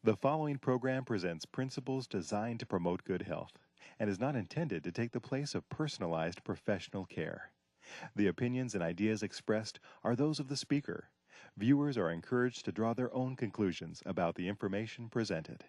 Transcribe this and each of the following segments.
The following program presents principles designed to promote good health and is not intended to take the place of personalized professional care. The opinions and ideas expressed are those of the speaker. Viewers are encouraged to draw their own conclusions about the information presented.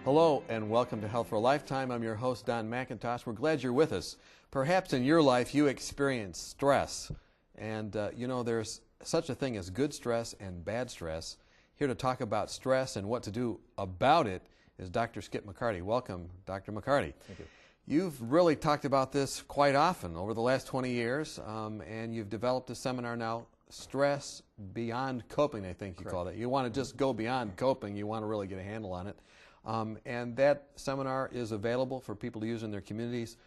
Hello and welcome to Health for a Lifetime. I'm your host, Don McIntosh. We're glad you're with us. Perhaps in your life you experience stress. And there's such a thing as good stress and bad stress. Here to talk about stress and what to do about it is Dr. Skip McCarty. Welcome, Dr. McCarty. Thank you. You've really talked about this quite often over the last 20 years, and you've developed a seminar now, Stress Beyond Coping, I think you call it. You want to just go beyond coping. You want to really get a handle on it. And that seminar is available for people to use in their communities.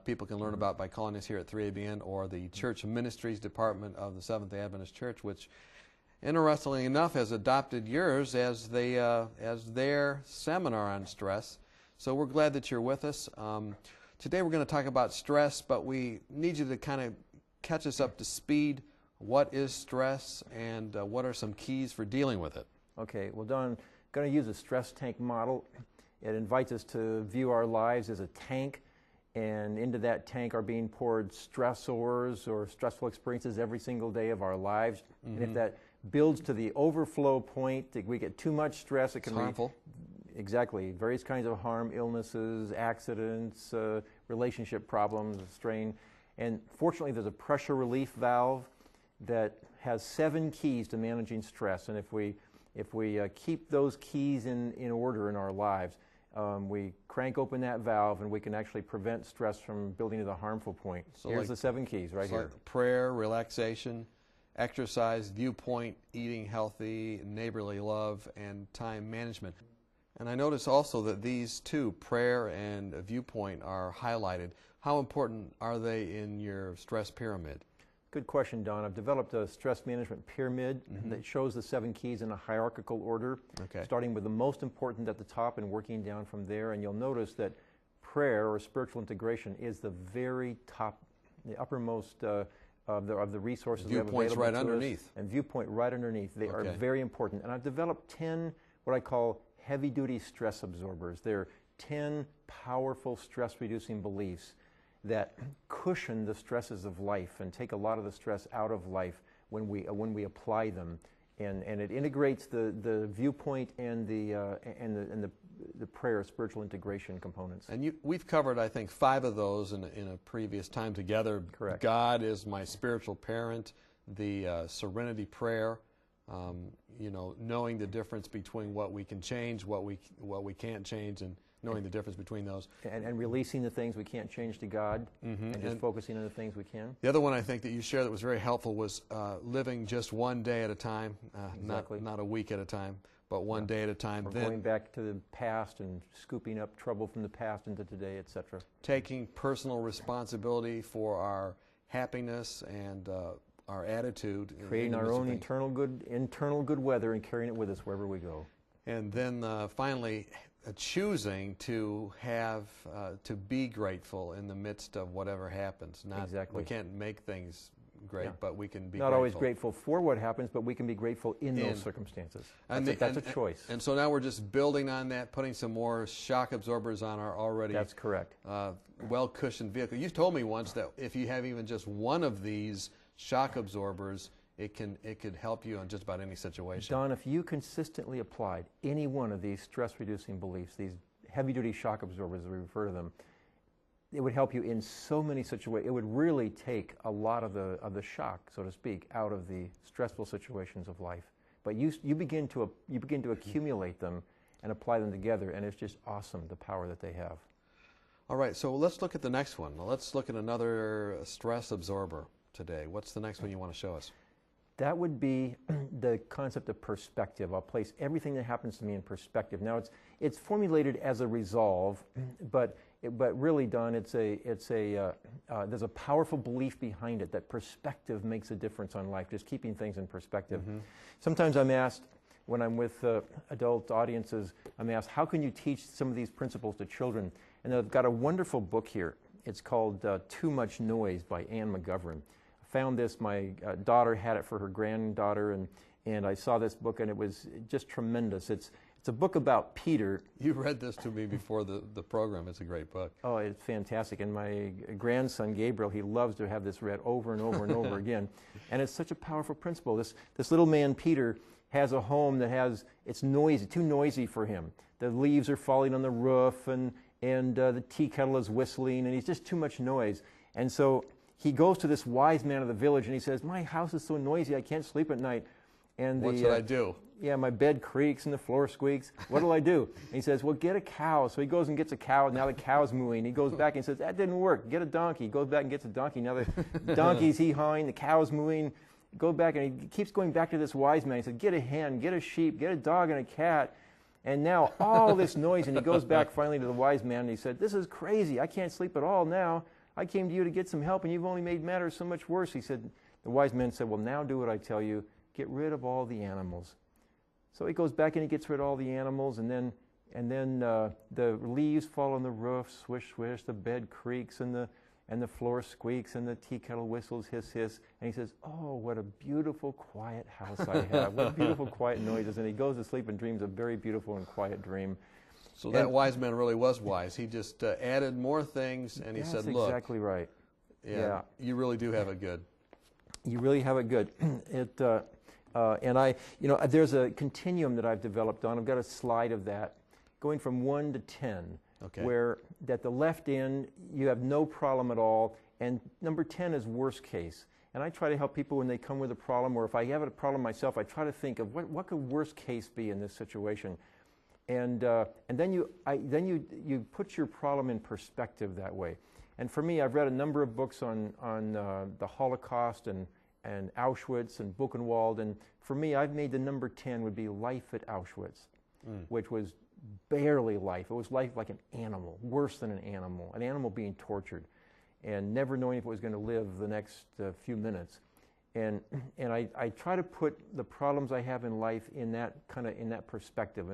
People can learn about by calling us here at 3ABN or the Church Ministries Department of the Seventh-day Adventist Church, which, interestingly enough, has adopted yours as their seminar on stress. So we're glad that you're with us. Today we're going to talk about stress, but we need you to kind of catch us up to speed. What is stress, and what are some keys for dealing with it? Okay, well, Don, I'm going to use a stress tank model. It invites us to view our lives as a tank, and into that tank are being poured stressors or stressful experiences every single day of our lives. And if that builds to the overflow point, if we get too much stress, it can be harmful. Exactly. Various kinds of harm, illnesses, accidents, relationship problems, strain. And fortunately, there's a pressure relief valve that has 7 keys to managing stress. And if we keep those keys in order in our lives, we crank open that valve and we can actually prevent stress from building to the harmful point. So here's the 7 keys right here. Like prayer, relaxation, exercise, viewpoint, eating healthy, neighborly love, and time management. And I notice also that these two, prayer and viewpoint, are highlighted. How important are they in your stress pyramid? Good question, Don. I've developed a stress management pyramid that shows the 7 keys in a hierarchical order, starting with the most important at the top and working down from there. And you'll notice that prayer or spiritual integration is the very top, the uppermost of the resources we have available right to underneath. us. And viewpoint right underneath. They are very important. And I've developed 10 what I call heavy-duty stress absorbers. They're 10 powerful stress-reducing beliefs that cushion the stresses of life and take a lot of the stress out of life when we apply them, and it integrates the viewpoint and the prayer, spiritual integration components. And we've covered, I think, 5 of those in a previous time together. Correct. God is my spiritual parent. The serenity prayer. Knowing the difference between what we can change, what we can't change, and knowing the difference between those. And releasing the things we can't change to God, and just focusing on the things we can. The other one I think that you shared that was very helpful was living just one day at a time, not a week at a time, but one day at a time. Or going back to the past and scooping up trouble from the past into today, etc. Taking personal responsibility for our happiness and our attitude. Creating our own internal good weather and carrying it with us wherever we go. And then finally, choosing to be grateful in the midst of whatever happens. We can't make things great, but we can be not grateful. Always grateful for what happens, but we can be grateful in those circumstances. That's a choice. And so now we're just building on that, putting some more shock absorbers on our already That's correct. Well-cushioned vehicle. You told me once that if you have even just one of these shock absorbers, it could help you in just about any situation. Don, if you consistently applied any one of these stress-reducing beliefs, these heavy-duty shock absorbers, as we refer to them, it would help you in so many situations. It would really take a lot of the shock, so to speak, out of the stressful situations of life. But you begin to accumulate them and apply them together, and it's just awesome, the power that they have. All right, so let's look at the next one. Let's look at another stress absorber today. What's the next one you want to show us? That would be the concept of perspective. I'll place everything that happens to me in perspective. Now, it's formulated as a resolve, but really, Don, there's a powerful belief behind it that perspective makes a difference on life, just keeping things in perspective. Sometimes I'm asked, when I'm with adult audiences, I'm asked, how can you teach some of these principles to children? And I've got a wonderful book here. It's called Too Much Noise by Anne McGovern. Found this, my daughter had it for her granddaughter, and I saw this book, and it was just tremendous. It's a book about Peter. You read this to me before the program. It's a great book. Oh, it's fantastic. And my grandson, Gabriel, he loves to have this read over and over and over again. And it's such a powerful principle. This little man, Peter, has a home that it's noisy, too noisy for him. The leaves are falling on the roof, and the tea kettle is whistling, and he's just too much noise. And so he goes to this wise man of the village, and he says, my house is so noisy, I can't sleep at night. And what should I do? Yeah, my bed creaks and the floor squeaks. What'll I do? And he says, well, get a cow. So he goes and gets a cow. Now the cow's mooing. He goes back and says, that didn't work. Get a donkey. He goes back and gets a donkey. Now the donkey's hee-hawing, the cow's mooing. Go back, and he keeps going back to this wise man. He said, get a hen, get a sheep, get a dog and a cat. And now all this noise, and he goes back finally to the wise man, and he said, this is crazy. I can't sleep at all now. I came to you to get some help, and you've only made matters so much worse. He said, the wise man said, well, now do what I tell you. Get rid of all the animals. So he goes back and he gets rid of all the animals, and then the leaves fall on the roof, swish, swish, the bed creaks, and the floor squeaks, and the tea kettle whistles, hiss, hiss. And he says, oh, what a beautiful, quiet house I have. What beautiful, quiet noises. And he goes to sleep and dreams a very beautiful and quiet dream. So that wise man really was wise. He just added more things, and he said, look. That's exactly right. Yeah, you really do have it good. You really have it good. There's a continuum that I've developed on. I've got a slide of that going from 1 to 10, where at the left end, you have no problem at all, and number 10 is worst case. And I try to help people when they come with a problem, or if I have a problem myself, I try to think of what could worst case be in this situation. And then you put your problem in perspective that way. And for me, I've read a number of books on the Holocaust and Auschwitz and Buchenwald, and for me, I've made the number 10 would be life at Auschwitz, which was barely life. It was life like an animal, worse than an animal being tortured, and never knowing if it was going to live the next few minutes. And I try to put the problems I have in life in that perspective,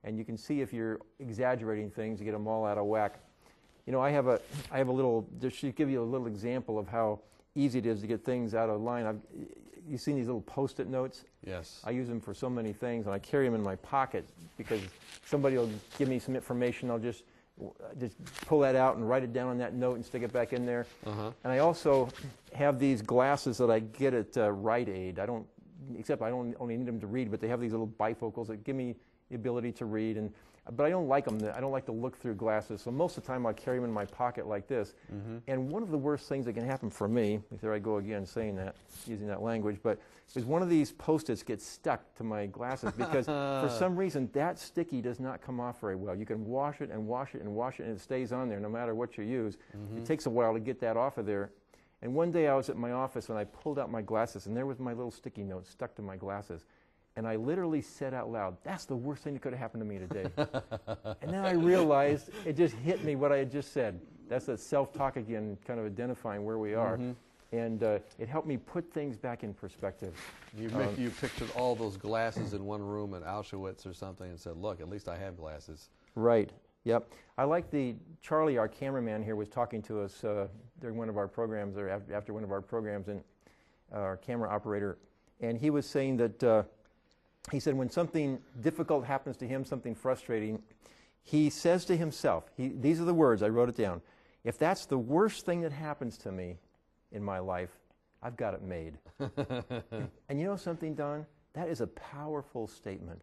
and you can see if you're exaggerating things, you get them all out of whack. You know, I have a little, just to give you a little example of how easy it is to get things out of line. You've seen these little Post-it notes? Yes. I use them for so many things, and I carry them in my pocket because somebody will give me some information. I'll just pull that out and write it down on that note and stick it back in there. And I also have these glasses that I get at Rite Aid. I don't only need them to read, but they have these little bifocals that give me the ability to read. But I don't like them. I don't like to look through glasses. So most of the time I carry them in my pocket like this. And one of the worst things that can happen for me, there I go again saying that, using that language, but is one of these Post-its gets stuck to my glasses because for some reason that sticky does not come off very well. You can wash it and wash it and wash it, and it stays on there no matter what you use. It takes a while to get that off of there. And one day I was at my office and I pulled out my glasses, and there was my little sticky note stuck to my glasses. And I literally said out loud, that's the worst thing that could have happened to me today. And then I realized, it just hit me what I had just said. That's that self-talk again, kind of identifying where we are. And it helped me put things back in perspective. You pictured all those glasses in one room at Auschwitz or something and said, look, at least I have glasses. Right. Yep. I like Charlie, our cameraman here, was talking to us during one of our programs, or after one of our programs, and our camera operator. And he was saying that he said when something difficult happens to him, something frustrating, he says to himself, these are the words, I wrote it down, if that's the worst thing that happens to me in my life, I've got it made. And you know something, Don? That is a powerful statement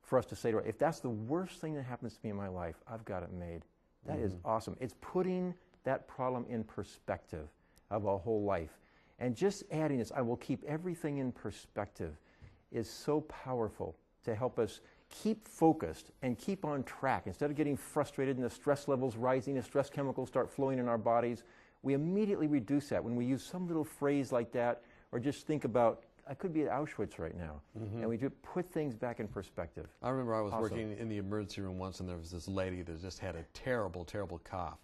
for us to say to us. If that's the worst thing that happens to me in my life, I've got it made. That is awesome. It's putting that problem in perspective of a whole life. And just adding this, I will keep everything in perspective, is so powerful to help us keep focused and keep on track. Instead of getting frustrated and the stress levels rising, the stress chemicals start flowing in our bodies, we immediately reduce that when we use some little phrase like that, or just think about I could be at Auschwitz right now. And we just put things back in perspective. I remember I was Awesome. working in the emergency room once, and there was this lady that just had a terrible, terrible cough.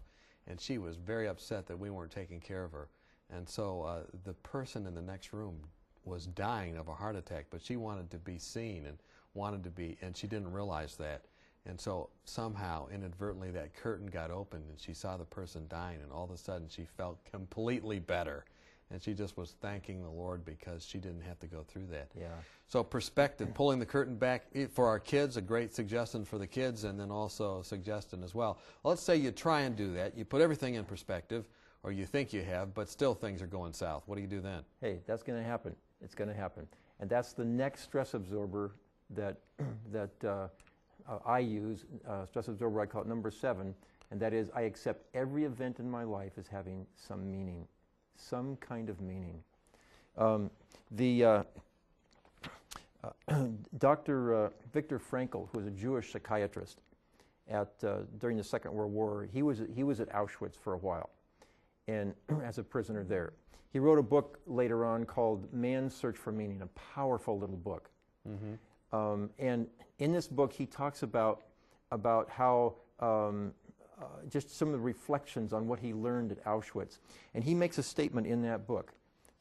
And she was very upset that we weren't taking care of her. And so the person in the next room was dying of a heart attack, but she wanted to be seen and and she didn't realize that. And so somehow, inadvertently, that curtain got opened, and she saw the person dying, and all of a sudden she felt completely better. And she just was thanking the Lord because she didn't have to go through that. Yeah. So perspective, pulling the curtain back for our kids, a great suggestion for the kids, and then also a suggestion as well. Let's say you try and do that. You put everything in perspective, or you think you have, but still things are going south. What do you do then? Hey, that's going to happen. It's going to happen. And that's the next stress absorber that I use, stress absorber, I call it number 7, and that is I accept every event in my life as having some meaning, some kind of meaning. Dr. Viktor Frankl, who was a Jewish psychiatrist during the Second World War, he was at Auschwitz for a while, and as a prisoner there. He wrote a book later on called Man's Search for Meaning, a powerful little book. And in this book, he talks about how just some of the reflections on what he learned at Auschwitz. And he makes a statement in that book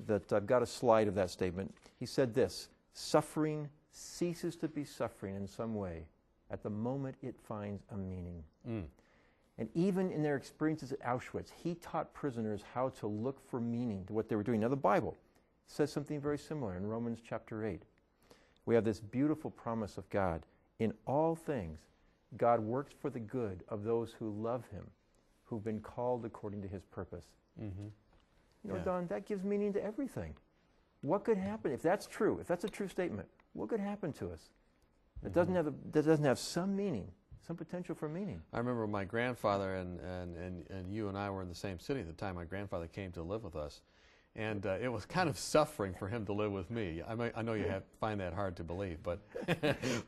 that I've got a slide of that statement. He said this: suffering ceases to be suffering in some way at the moment it finds a meaning. And even in their experiences at Auschwitz, he taught prisoners how to look for meaning to what they were doing. Now, the Bible says something very similar in Romans chapter 8. We have this beautiful promise of God. In all things, God works for the good of those who love him, who've been called according to his purpose. You know, Don, that gives meaning to everything. What could happen if that's true? If that's a true statement, what could happen to us that doesn't have some meaning, some potential for meaning? I remember my grandfather and you and I were in the same city at the time. My grandfather came to live with us, and it was kind of suffering for him to live with me. I know you find that hard to believe, but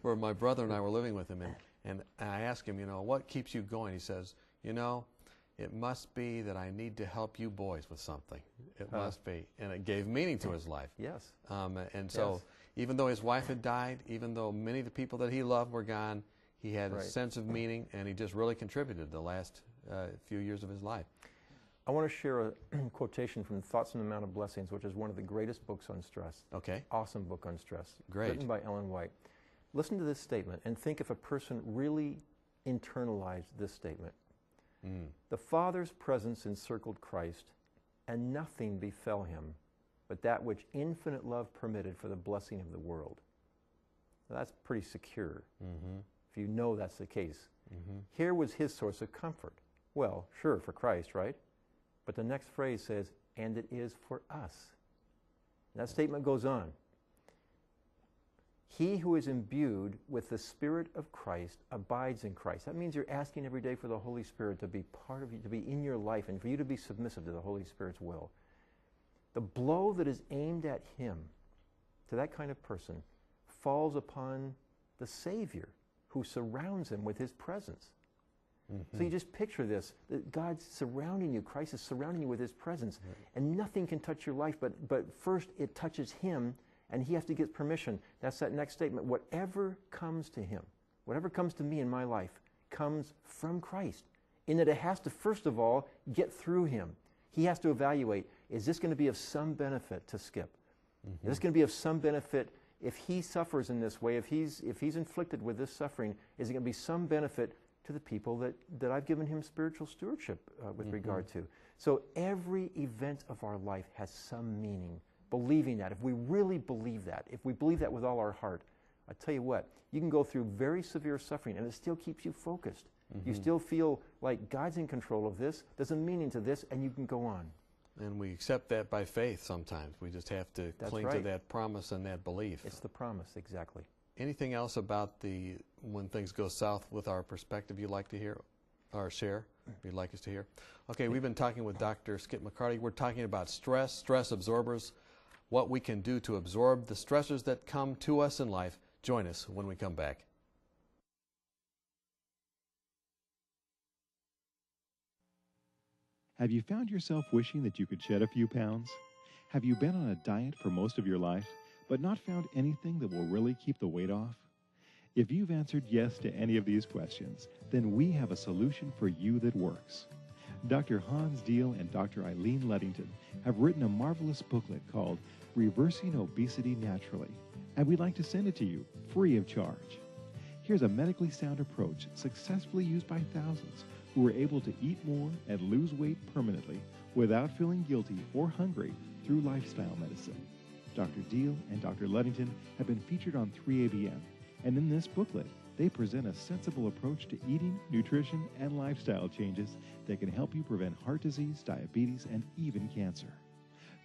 where my brother and I were living with him, and I asked him, you know, what keeps you going? He says, you know, it must be that I need to help you boys with something. It must be. And it gave meaning to his life. Yes. And so even though his wife had died, even though many of the people that he loved were gone, he had a sense of meaning, and he just really contributed the last few years of his life. I want to share a quotation from Thoughts on the Mount of Blessings, which is one of the greatest books on stress. Okay. Awesome book on stress. Great. Written by Ellen White. Listen to this statement and think if a person really internalized this statement. The Father's presence encircled Christ, and nothing befell him but that which infinite love permitted for the blessing of the world. Now, that's pretty secure, if you know that's the case. Here was his source of comfort. Well, sure, for Christ, right? But the next phrase says, and it is for us. And that statement goes on. He who is imbued with the Spirit of Christ abides in Christ. That means you're asking every day for the Holy Spirit to be part of you, to be in your life, and for you to be submissive to the Holy Spirit's will. The blow that is aimed at him, to that kind of person, falls upon the Savior who surrounds him with his presence. So you just picture this, that God's surrounding you, Christ is surrounding you with his presence, and nothing can touch your life, but first it touches him, and he has to get permission. That's that next statement. Whatever comes to him, whatever comes to me in my life, comes from Christ, in that it has to, first of all, get through him. He has to evaluate, is this going to be of some benefit to Skip? Is this going to be of some benefit if he suffers in this way, if he's inflicted with this suffering, is it going to be some benefit to the people that I've given him spiritual stewardship with regard to? So every event of our life has some meaning. Believing that, if we really believe that, if we believe that with all our heart, I tell you what, you can go through very severe suffering and it still keeps you focused. You still feel like God's in control of this, there's a meaning to this, and you can go on. And we accept that by faith sometimes. We just have to cling to that promise and that belief. It's the promise, exactly. Anything else about when things go south with our perspective you'd like to hear or share? You'd like us to hear? Okay, we've been talking with Dr. Skip McCarty. We're talking about stress absorbers, what we can do to absorb the stressors that come to us in life. Join us when we come back. Have you found yourself wishing that you could shed a few pounds? Have you been on a diet for most of your life, but not found anything that will really keep the weight off? If you've answered yes to any of these questions, then we have a solution for you that works. Dr. Hans Deal and Dr. Eileen Luddington have written a marvelous booklet called Reversing Obesity Naturally, and we'd like to send it to you free of charge. Here's a medically sound approach successfully used by thousands who were able to eat more and lose weight permanently without feeling guilty or hungry through lifestyle medicine. Dr. Deal and Dr. Luddington have been featured on 3ABN, and in this booklet, they present a sensible approach to eating, nutrition, and lifestyle changes that can help you prevent heart disease, diabetes, and even cancer.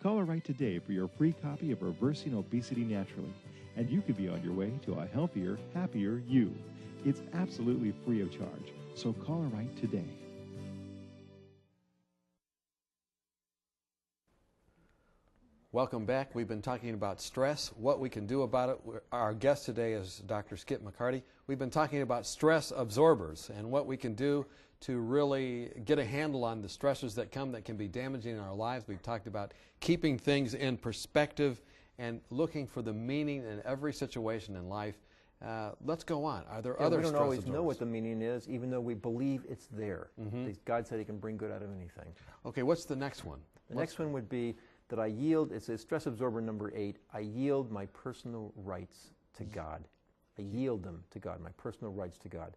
Call or write today for your free copy of Reversing Obesity Naturally, and you could be on your way to a healthier, happier you. It's absolutely free of charge, so call or write today. Welcome back. We've been talking about stress, what we can do about it. Our guest today is Dr. Skip McCarty. We've been talking about stress absorbers and what we can do to really get a handle on the stressors that come that can be damaging in our lives. We've talked about keeping things in perspective and looking for the meaning in every situation in life. Let's go on. Are there other stress absorbers? We don't always know what the meaning is, even though we believe it's there. God said He can bring good out of anything. Okay, what's the next one? The next one would be that I yield, it says stress absorber number 8, I yield my personal rights to God. I yield them to God, my personal rights to God.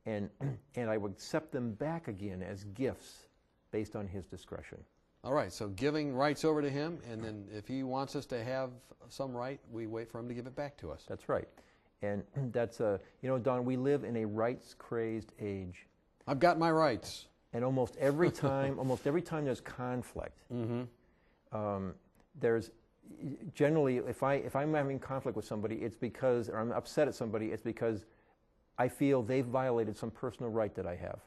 And I would accept them back again as gifts based on His discretion. All right, so giving rights over to Him, and then if He wants us to have some right, we wait for Him to give it back to us. That's right. And that's, you know, Don, we live in a rights-crazed age. I've got my rights. And almost every time there's conflict, there's generally, if I'm having conflict with somebody, it's because, or I'm upset at somebody, it's because I feel they've violated some personal right that I have.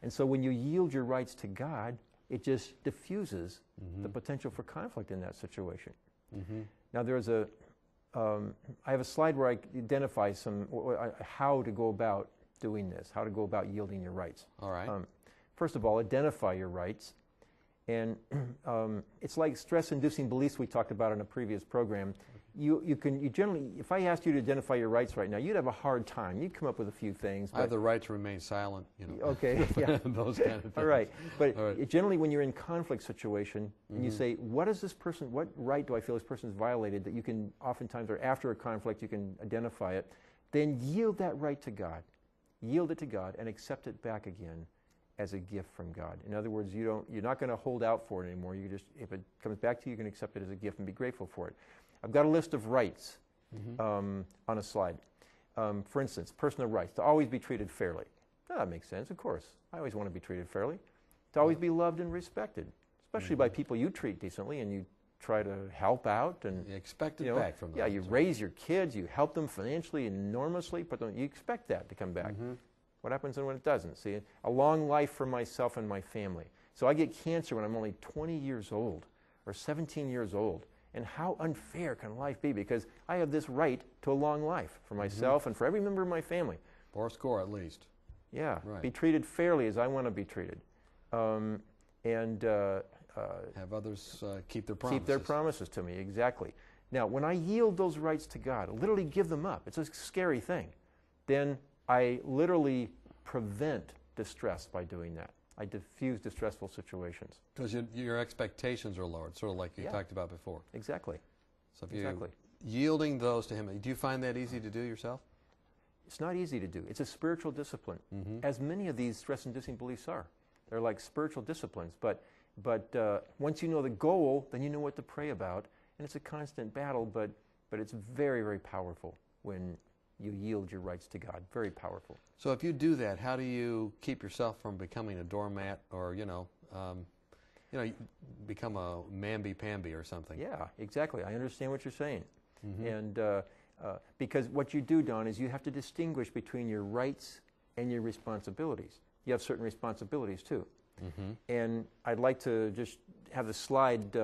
And so when you yield your rights to God, it just diffuses the potential for conflict in that situation. Now there's I have a slide where I identify how to go about doing this, how to go about yielding your rights. All right. First of all, identify your rights. And it's like stress-inducing beliefs we talked about in a previous program. You generally, if I asked you to identify your rights right now, you'd have a hard time. You'd come up with a few things. I have the right to remain silent, you know. Okay, yeah. Those kind of things. All right. But All right. Generally when you're in conflict situation and you say, what right do I feel this person's violated, that you can oftentimes, or after a conflict, you can identify it, then yield that right to God. Yield it to God and accept it back again as a gift from God. In other words, you're not going to hold out for it anymore. If it comes back to you, you can accept it as a gift and be grateful for it. I've got a list of rights on a slide. For instance, personal rights, to always be treated fairly. Oh, that makes sense, of course. I always want to be treated fairly. To always be loved and respected, especially by people you treat decently and you try to help out. And you expect it back from them. Yeah, you raise your kids, you help them financially enormously, but you expect that to come back. What happens when it doesn't? See, a long life for myself and my family. So I get cancer when I'm only 20 years old or 17 years old. And how unfair can life be? Because I have this right to a long life for myself and for every member of my family. 4 at least. Yeah, right. Be treated fairly as I want to be treated. Have others keep their promises. Keep their promises to me, exactly. Now, when I yield those rights to God, I literally give them up. It's a scary thing. Then I literally prevent distress by doing that. I diffuse distressful situations. Because your expectations are lowered, sort of like you talked about before. Exactly. So if you're yielding those to Him, do you find that easy to do yourself? It's not easy to do. It's a spiritual discipline, as many of these stress-inducing beliefs are. They're like spiritual disciplines. But once you know the goal, then you know what to pray about. And it's a constant battle, but it's very, very powerful when you yield your rights to God. Very powerful. So if you do that, how do you keep yourself from becoming a doormat or, become a mamby-pamby or something? Yeah, exactly. I understand what you're saying. And because what you do, Don, is you have to distinguish between your rights and your responsibilities. You have certain responsibilities, too. And I'd like to just have the slide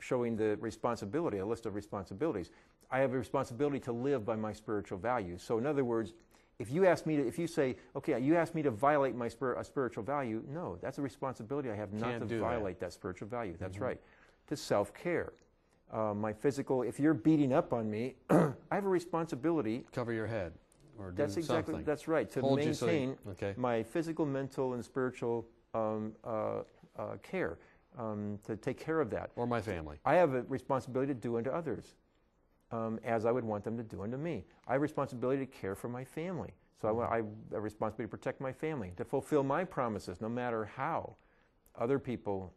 showing the responsibility, a list of responsibilities. I have a responsibility to live by my spiritual values. So in other words, if you say, okay, you asked me to violate my spiritual value, no, that's a responsibility I have not to violate that spiritual value. That's right. To self-care, my physical. If you're beating up on me, I have a responsibility. Cover your head, or do That's exactly. something. That's right. To Hold you so maintain okay. my physical, mental, and spiritual care, to take care of that. Or my family. I have a responsibility to do unto others, as I would want them to do unto me. I have a responsibility to care for my family. So I have a responsibility to protect my family, to fulfill my promises, no matter how other people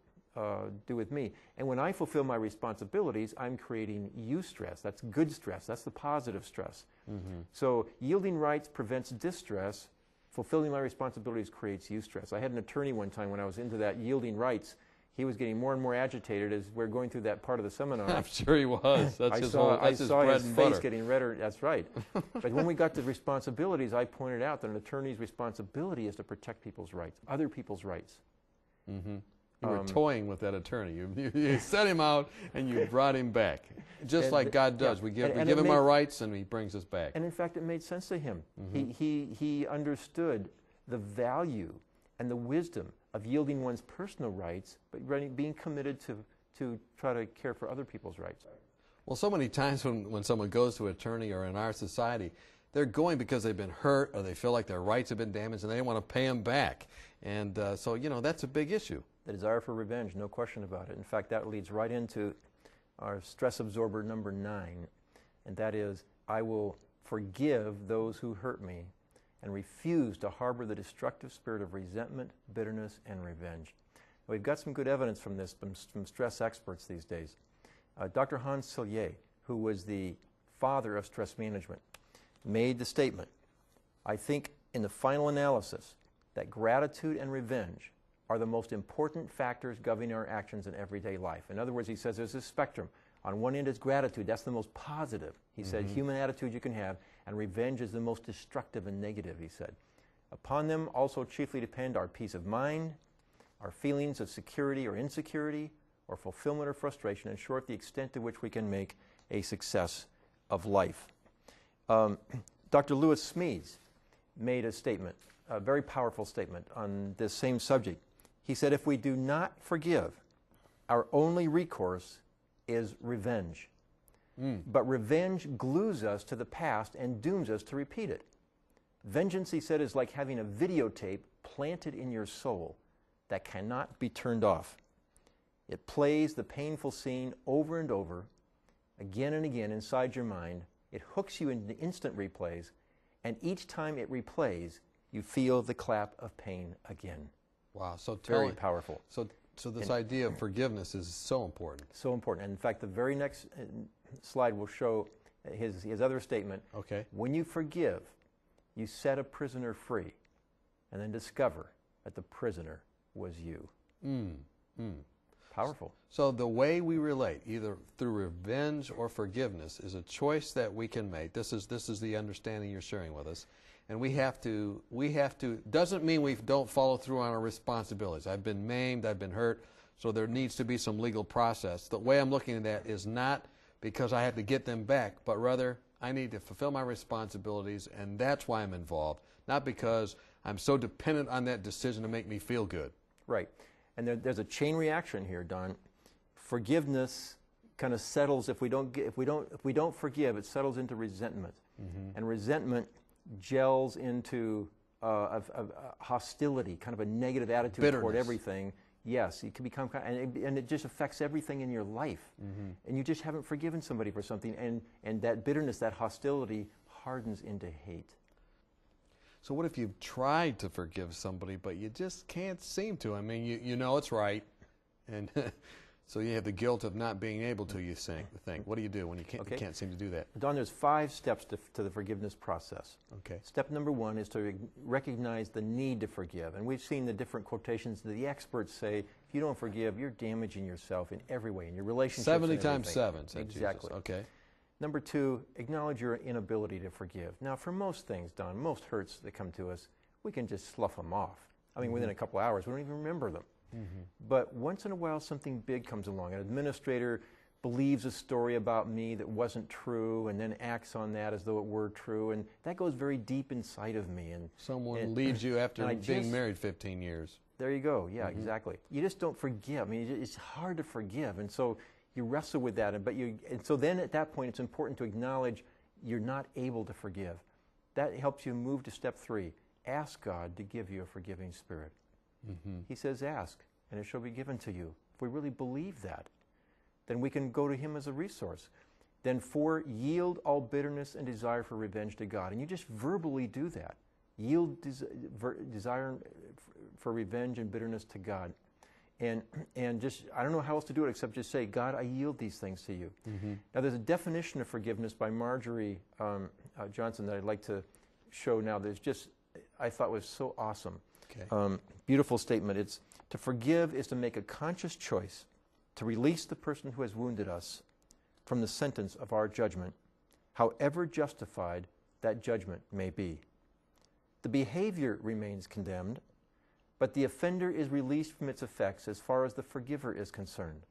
do with me. And when I fulfill my responsibilities, I'm creating eustress. That's good stress. That's the positive stress. So yielding rights prevents distress. Fulfilling my responsibilities creates eustress. I had an attorney one time when I was into that yielding rights. He was getting more and more agitated as we're going through that part of the seminar. I'm sure he was. That's I his saw, whole, that's I his saw bread his and face butter. getting redder. That's right. But when we got to responsibilities, I pointed out that an attorney's responsibility is to protect people's rights, other people's rights. You were toying with that attorney. You set him out and you brought him back. Just like God does. We give him our rights and he brings us back. And in fact, it made sense to him. He understood the value and the wisdom of yielding one's personal rights, but being committed to try to care for other people's rights. Well, so many times when someone goes to an attorney, or in our society, they're going because they've been hurt or they feel like their rights have been damaged and they want to pay them back. And so, that's a big issue. The desire for revenge, no question about it. In fact, that leads right into our stress absorber number 9, and that is, I will forgive those who hurt me and refuse to harbor the destructive spirit of resentment, bitterness, and revenge. Now, we've got some good evidence from this from stress experts these days. Dr. Hans Selye, who was the father of stress management, made the statement, I think in the final analysis that gratitude and revenge are the most important factors governing our actions in everyday life. In other words, he says there's this spectrum. On one end is gratitude. That's the most positive. He said human attitude you can have, and revenge is the most destructive and negative, he said. Upon them also chiefly depend our peace of mind, our feelings of security or insecurity, or fulfillment or frustration, in short, the extent to which we can make a success of life. Dr. Lewis Smedes made a statement, a very powerful statement on this same subject. He said, if we do not forgive, our only recourse is revenge. But revenge glues us to the past and dooms us to repeat it. Vengeance, he said, is like having a videotape planted in your soul that cannot be turned off. It plays the painful scene over and over, again and again inside your mind. It hooks you into instant replays, and each time it replays, you feel the clap of pain again. Wow, so very powerful. So this idea of forgiveness is so important. So important. And in fact, the very next slide will show his other statement. Okay. When you forgive, you set a prisoner free, and then discover that the prisoner was you. Powerful. So the way we relate, either through revenge or forgiveness, is a choice that we can make. This is the understanding you're sharing with us. And we have to, doesn't mean we don't follow through on our responsibilities. I've been maimed, I've been hurt, so there needs to be some legal process. The way I'm looking at that is not because I have to get them back, but rather I need to fulfill my responsibilities, and that's why I'm involved, not because I'm so dependent on that decision to make me feel good. Right. And there's a chain reaction here, Don. Forgiveness kind of settles, if we don't forgive, it settles into resentment. And resentment gels into hostility, kind of a negative attitude bitterness toward everything. Yes, it can become, and it just affects everything in your life. And you just haven't forgiven somebody for something, and that bitterness, that hostility hardens into hate. So what if you've tried to forgive somebody, but you just can't seem to? I mean, you know it's right, and so you have the guilt of not being able to, you think. What do you do when you can't seem to do that? Don, there's 5 steps to the forgiveness process. Okay. Step number 1 is to recognize the need to forgive. And we've seen the different quotations that the experts say, if you don't forgive, you're damaging yourself in every way, in your relationships. 70 times 7, said exactly. Jesus. Okay. Number 2, acknowledge your inability to forgive. Now, for most things, Don, most hurts that come to us, we can just slough them off. I mean, within a couple hours, we don't even remember them. But once in a while, something big comes along. An administrator believes a story about me that wasn't true and then acts on that as though it were true, and that goes very deep inside of me. And someone leaves you after being married 15 years. There you go. Yeah, exactly. You just don't forgive. I mean, it's hard to forgive, and so you wrestle with that, and so then at that point it's important to acknowledge you're not able to forgive. That helps you move to step 3. Ask God to give you a forgiving spirit. Mm-hmm. He says, ask, and it shall be given to you. If we really believe that, then we can go to Him as a resource. Then 4, yield all bitterness and desire for revenge to God. And you just verbally do that. Yield desire for revenge and bitterness to God. And just, I don't know how else to do it except just say, God, I yield these things to you. Mm-hmm. Now, there's a definition of forgiveness by Marjorie Johnson that I'd like to show now. There's just, I thought was so awesome. Okay. Beautiful statement. It's, to forgive is to make a conscious choice to release the person who has wounded us from the sentence of our judgment, however justified that judgment may be. The behavior remains condemned, but the offender is released from its effects as far as the forgiver is concerned.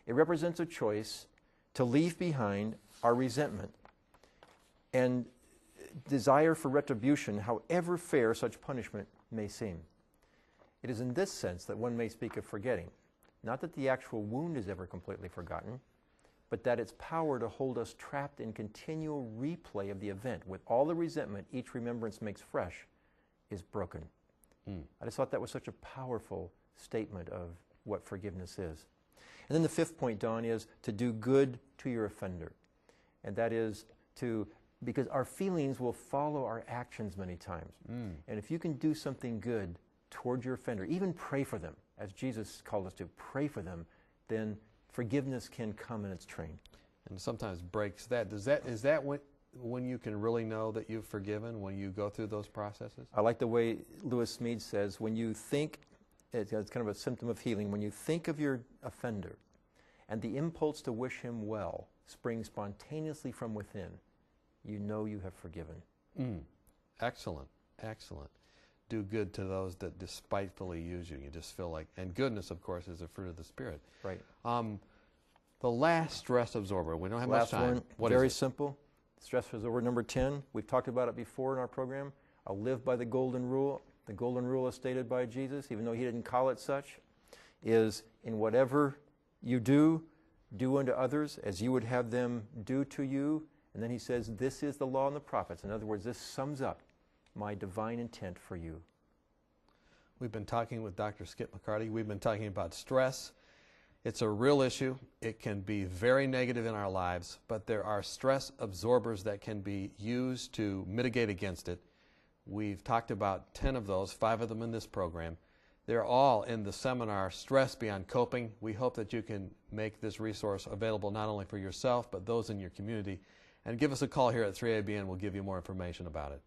It represents a choice to leave behind our resentment and desire for retribution, however fair such punishment may seem. It is in this sense that one may speak of forgetting, not that the actual wound is ever completely forgotten, but that its power to hold us trapped in continual replay of the event with all the resentment each remembrance makes fresh is broken. I just thought that was such a powerful statement of what forgiveness is. And then the 5th point, Don, is to do good to your offender. And that is because our feelings will follow our actions many times. And if you can do something good toward your offender, even pray for them, as Jesus called us to, pray for them, then forgiveness can come in its train. And sometimes breaks that. Is that when you can really know that you've forgiven, when you go through those processes? I like the way Lewis Smedes says, when you think, it's kind of a symptom of healing, when you think of your offender and the impulse to wish him well springs spontaneously from within, you know you have forgiven. Excellent, excellent. Do good to those that despitefully use you. You just feel like, and goodness, of course, is a fruit of the Spirit. Right. The last stress absorber, we don't have much time. Last one, very simple. Stress absorber number 10. We've talked about it before in our program. I'll live by the golden rule. The golden rule as stated by Jesus, even though He didn't call it such, is in whatever you do unto others as you would have them do to you. And then He says, this is the law and the prophets. In other words, this sums up my divine intent for you. We've been talking with Dr. Skip McCarty. We've been talking about stress. It's a real issue. It can be very negative in our lives, but there are stress absorbers that can be used to mitigate against it. We've talked about 10 of those, 5 of them in this program. They're all in the seminar, Stress Beyond Coping. We hope that you can make this resource available not only for yourself, but those in your community. And give us a call here at 3ABN. We'll give you more information about it.